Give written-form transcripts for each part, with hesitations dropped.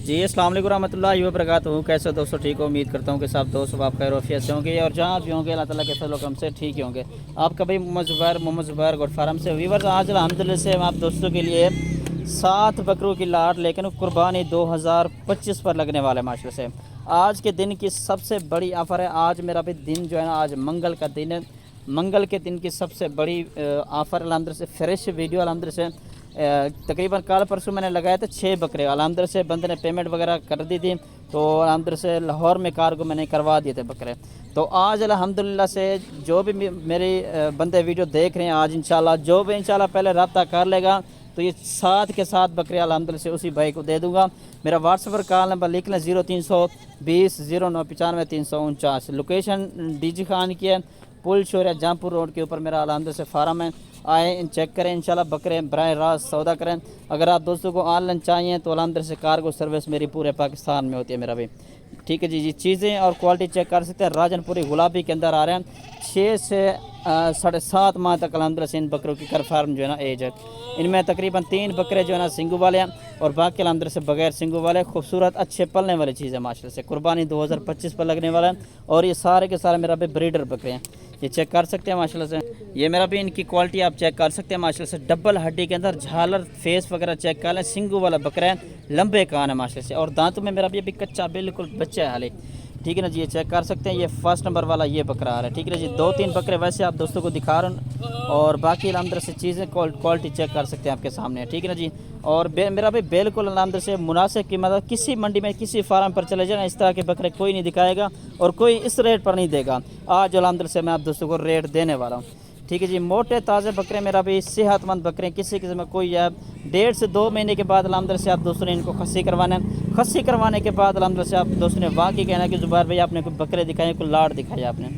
जी अस्सलाम वालेकुम रहमतुल्लाहि व बरकातहू। कैसे हो दोस्तों? ठीक हो? उम्मीद करता हूँ कि सब दोस्त आप खैर वफियत से होंगे और जहाँ भी होंगे अल्लाह ताला के फजल व करम से ठीक ही होंगे। आपका भाई मोहम्मद ज़ुबैर गोट फार्म से वीवर्स, आज अल्हम्दुलिल्लाह से हम आप दोस्तों के लिए 7 बकरों की लाट लेकिन कुर्बानी 2025 पर लगने वाले माशाल्लाह से। आज के दिन की सबसे बड़ी ऑफ़र है। आज मेरा भी दिन जो है ना, आज मंगल का दिन है। मंगल के दिन की सबसे बड़ी ऑफ़र अल्हम्दुलिल्लाह से फ्रेश वीडियो अल्हम्दुलिल्लाह से तकरीबन कल परसों मैंने लगाए थे 6 बकरे। अल्हम्दुलिल्लाह से बंदे ने पेमेंट वगैरह कर दी थी, तो अल्हम्दुलिल्लाह से लाहौर में कार्गो मैंने करवा दिए थे बकरे। तो आज अल्हम्दुलिल्लाह से जो भी मेरी बंदे वीडियो देख रहे हैं, आज इंशाल्लाह जो भी इंशाल्लाह पहले रब्ता कर लेगा तो ये 7 के 7 बकरे अल्हम्दुलिल्लाह से उसी भाई को दे दूँगा। मेरा व्हाट्सएप पर कॉल नंबर लिख लें 0320 0995 349। लोकेशन डीजी खान की है, पुल शोरिया जहाँपुर रोड के ऊपर मेरा अल्हम्दुलिल्लाह से फार्म है। आए चेक करें इंशाल्लाह, बकरे बराह रास्त सौदा करें। अगर आप दोस्तों को ऑनलाइन चाहिए तो अल्हम्दुलिल्लाह से कार्गो सर्विस मेरी पूरे पाकिस्तान में होती है मेरा भी। ठीक है जी, चीज़ें और क्वालिटी चेक कर सकते हैं। राजनपुरी गुलाबी के अंदर आ रहे हैं। 6 से 7.5 माह तक अल्हम्दुलिल्लाह से इन बकरों की कर फार्म जो है ना एज है। इनमें तकरीबन 3 बकरे जो है ना सिंगू वाले हैं और बाकी अल्हम्दुलिल्लाह से बगैर सिंगू वाले खूबसूरत अच्छे पलने वाली चीज़ है माशाल्लाह से। कुर्बानी 2025 पर लगने वाला है और ये सारे के सारे मेरा भी ब्रीडर बकरे हैं। ये चेक कर सकते हैं माशाल्लाह से। ये मेरा भी इनकी क्वालिटी आप चेक कर सकते हैं माशाल्लाह से। डबल हड्डी के अंदर झालर फेस वगैरह चेक कर लें। सिंगू वाला बकरा है, लंबे कान है माशाल्लाह से और दांतों में मेरा भी अभी कच्चा बिल्कुल बच्चा है हाले। ठीक है ना जी, ये चेक कर सकते हैं। ये फर्स्ट नंबर वाला ये बकरा आ रहा है। ठीक है ना जी, 2-3 बकरे वैसे आप दोस्तों को दिखा रहा हूँ और बाकी अल्हम्दुलिल्लाह से चीज़ें क्वालिटी चेक कर सकते हैं आपके सामने। ठीक है ना जी, और मेरा भी बिल्कुल अल्हम्दुलिल्लाह से मुनासिब कीमत। किसी मंडी में किसी फार्म पर चले जाना, इस तरह के बकरे कोई नहीं दिखाएगा और कोई इस रेट पर नहीं देगा। आज अल्हम्दुलिल्लाह से मैं आप दोस्तों को रेट देने वाला हूँ। ठीक है जी, मोटे ताज़े बकरे मेरा भी सेहतमंद बकरे, किसी किस्म में कोई है 1.5 से 2 महीने के बाद अल्हम्दुलिल्लाह से आप दोस्तों ने इनको खस्सी करवाना है। खस्सी करवाने के बाद अल्हम्दुलिल्लाह से आप दोस्तों ने वाकई कहना कि ज़ुबैर भाई आपने कोई बकरे दिखाए, कोई लाड़ दिखाया आपने।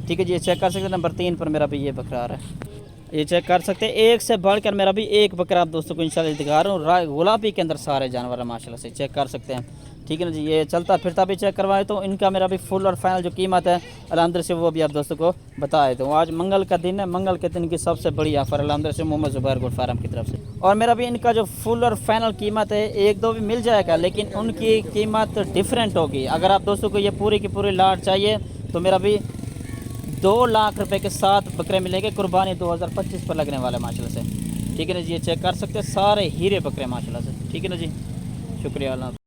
ठीक है जी, ये चेक कर सकते हैं। नंबर 3 पर मेरा भी ये बकरा आ रहा है। ये चेक कर सकते हैं। एक से बढ़कर मेरा भी एक बकरा आप दोस्तों को इंशाल्लाह दिखा रहा हूँ। गुलाबी के अंदर सारे जानवर है माशाल्लाह से, चेक कर सकते हैं। ठीक है ना जी, ये चलता फिरता भी चेक करवाए तो इनका मेरा भी फुल और फाइनल जो कीमत है अल्हम्दुलिल्लाह से वो भी आप दोस्तों को बताए तो। आज मंगल का दिन है, मंगल के दिन की सबसे बड़ी ऑफर अल्हम्दुलिल्लाह से मोहम्मद ज़ुबैर गोट फार्म की तरफ से। और मेरा भी इनका जो फुल और फाइनल कीमत है 1-2 भी मिल जाएगा, लेकिन उनकी कीमत डिफरेंट होगी। अगर आप दोस्तों को ये पूरी की पूरी लाट चाहिए तो मेरा भी 2 लाख रुपए के 7 बकरे मिलेंगे। कुर्बानी 2025 पर लगने वाले माशाल्लाह से। ठीक है ना जी, ये चेक कर सकते हैं। सारे हीरे बकरे माशाल्लाह से। ठीक है ना जी, शुक्रिया अल्लाह।